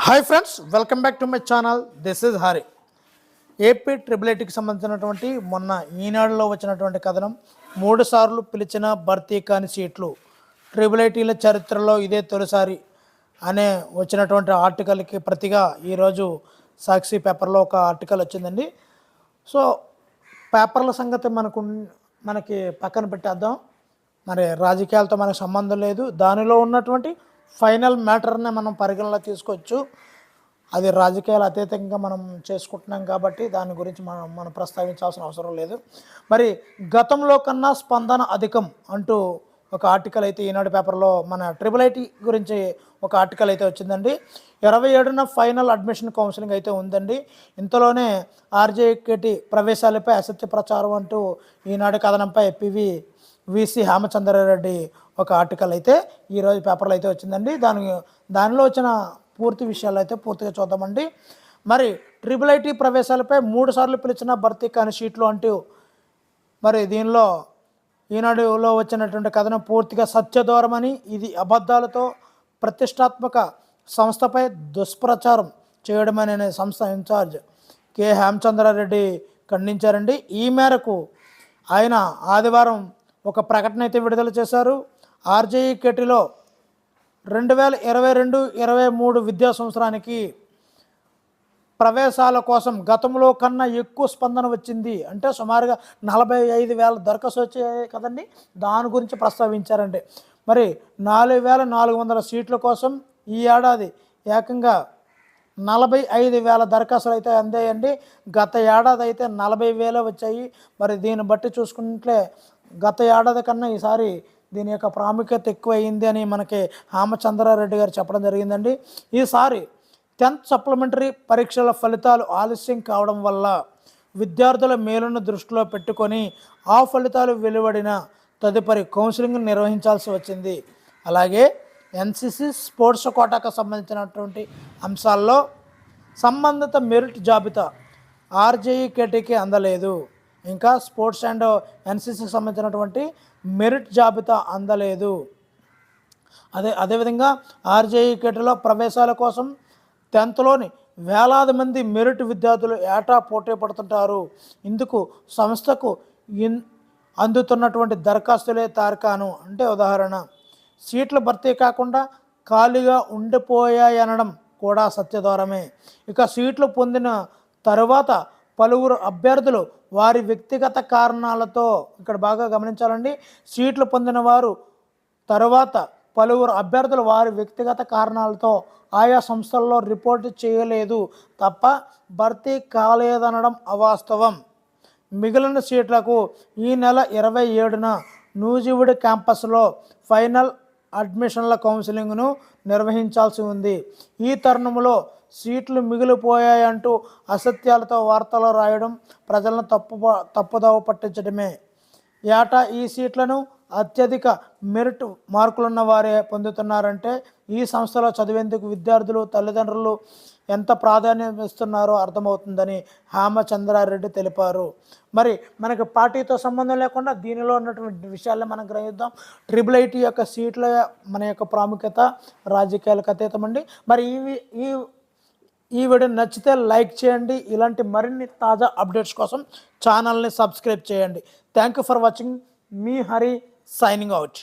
Hi friends, welcome back to my channel. This is Hari. AP triple ఐటీకి సంబంధించినటువంటి మొన్న ఈనాడులో వచ్చినటువంటి కథనం 3 సార్లు పిలిచిన భర్తీ కాని సీట్లు, ట్రిపుల్ ఐటీల చరిత్రలో ఇదే తొలిసారి అనే వచ్చినటువంటి ఆర్టికల్కి ప్రతిగా ఈరోజు సాక్షి పేపర్లో ఒక ఆర్టికల్ వచ్చిందండి. సో పేపర్ల సంగతి మనకి పక్కన పెట్టేద్దాం. మరి రాజకీయాలతో మనకు సంబంధం లేదు. దానిలో ఉన్నటువంటి ఫైనల్ మ్యాటర్ని మనం పరిగణలో తీసుకోవచ్చు. అది రాజకీయాలు అతీతంగా మనం చేసుకుంటున్నాం కాబట్టి దాని గురించి మనం ప్రస్తావించాల్సిన అవసరం లేదు. మరి గతంలో కన్నా స్పందన అధికం అంటూ ఒక ఆర్టికల్ అయితే ఈనాడు పేపర్లో మన ట్రిపుల్ ఐటీ గురించి ఒక ఆర్టికల్ అయితే వచ్చిందండి. 27న ఫైనల్ అడ్మిషన్ కౌన్సిలింగ్ అయితే ఉందండి. ఇంతలోనే ఆర్జేకేటీ ప్రవేశాలపై అసత్య ప్రచారం అంటూ ఈనాడు కథనంపై విసి హేమచంద్రారెడ్డి ఒక ఆర్టికల్ అయితే ఈరోజు పేపర్లో అయితే వచ్చిందండి. దానిలో వచ్చిన పూర్తి విషయాలు అయితే పూర్తిగా చూద్దామండి. మరి ట్రిపుల్ ఐటీ ప్రవేశాలపై 3 సార్లు పిలిచిన భర్తీ కాని సీట్లు అంటూ మరి దీనిలో ఈనాడులో వచ్చినటువంటి కథనం పూర్తిగా సత్యదూరమని, ఇది అబద్ధాలతో ప్రతిష్టాత్మక సంస్థపై దుష్ప్రచారం చేయడమనే సంస్థ ఇన్ఛార్జ్ కె హేమచంద్రారెడ్డి ఖండించారండి. ఈ మేరకు ఆయన ఆదివారం ఒక ప్రకటన అయితే విడుదల చేశారు. ఆర్జేఈకేటీలో 2022-23 విద్యా సంవత్సరానికి ప్రవేశాల కోసం గతంలో కన్నా ఎక్కువ స్పందన వచ్చింది. అంటే సుమారుగా 45,000 దరఖాస్తు వచ్చాయి కదండి. దాని గురించి ప్రస్తావించారండి. మరి 4,400 సీట్ల కోసం ఈ ఏడాది ఏకంగా 45,000 దరఖాస్తులు అయితే అందాయండి. గత ఏడాది అయితే 40,000 వచ్చాయి. మరి దీన్ని బట్టి చూసుకుంటే గత ఏడాది కన్నా ఈసారి దీని యొక్క ప్రాముఖ్యత ఎక్కువ అయింది అని మనకి హేమచంద్రారెడ్డి గారు చెప్పడం జరిగిందండి. ఈసారి 10th సప్లిమెంటరీ పరీక్షల ఫలితాలు ఆలస్యం కావడం వల్ల విద్యార్థుల మేలును దృష్టిలో పెట్టుకొని ఆ ఫలితాలు వెలువడిన తదుపరి కౌన్సిలింగ్ నిర్వహించాల్సి వచ్చింది. అలాగే ఎన్సిసి స్పోర్ట్స్ కోటాకు సంబంధించినటువంటి అంశాల్లో సంబంధిత మెరిట్ జాబితా ఆర్జేఈకేటీకి అందలేదు. ఇంకా స్పోర్ట్స్ అండ్ ఎన్సిసికి సంబంధించినటువంటి మెరిట్ జాబితా అందలేదు. అదేవిధంగా ఆర్జేఈకేటీలో ప్రవేశాల కోసం 10thలోని వేలాది మంది మెరిట్ విద్యార్థులు ఏటా పోటీ పడుతుంటారు. ఇందుకు సంస్థకు అందుతున్నటువంటి దరఖాస్తులే తార్కాను. అంటే ఉదాహరణ, సీట్ల భర్తీ కాకుండా ఖాళీగా ఉండిపోయాయనడం కూడా సత్యదూరమే. ఇక సీట్లు పొందిన తరువాత పలువురు అభ్యర్థులు వారి వ్యక్తిగత కారణాలతో, ఇక్కడ బాగా గమనించాలండి, సీట్లు పొందిన వారు తరువాత పలువురు అభ్యర్థులు వారి వ్యక్తిగత కారణాలతో ఆయా సంస్థల్లో రిపోర్టు చేయలేదు తప్ప భర్తీ కాలేదనడం అవాస్తవం. మిగిలిన సీట్లకు ఈ నెల 27న నూజివీడు క్యాంపస్లో ఫైనల్ అడ్మిషన్ల కౌన్సిలింగ్ను నిర్వహించాల్సి ఉంది. ఈ తరుణంలో సీట్లు మిగిలిపోయాయంటూ అసత్యాలతో వార్తలు రాయడం ప్రజలను తప్పుదోవ పట్టించడమే. ఏటా ఈ సీట్లను అత్యధిక మెరిట్ మార్కులున్న వారే పొందుతున్నారంటే ఈ సంస్థలో చదివేందుకు విద్యార్థులు తల్లిదండ్రులు ఎంత ప్రాధాన్యం ఇస్తున్నారో అర్థమవుతుందని హేమచంద్రారెడ్డి తెలిపారు. మరి మనకి పార్టీతో సంబంధం లేకుండా దీనిలో ఉన్నటువంటి విషయాలను మనం గ్రహిద్దాం. ట్రిపుల్ ఐటీ యొక్క సీట్ల మన యొక్క ప్రాముఖ్యత రాజకీయాలకు అతీతం అండి. మరి ఈ వీడియో నచ్చితే లైక్ చేయండి. ఇలాంటి మరిన్ని తాజా అప్డేట్స్ కోసం ఛానల్ని సబ్స్క్రైబ్ చేయండి. Thank you for watching. Me Hari signing out.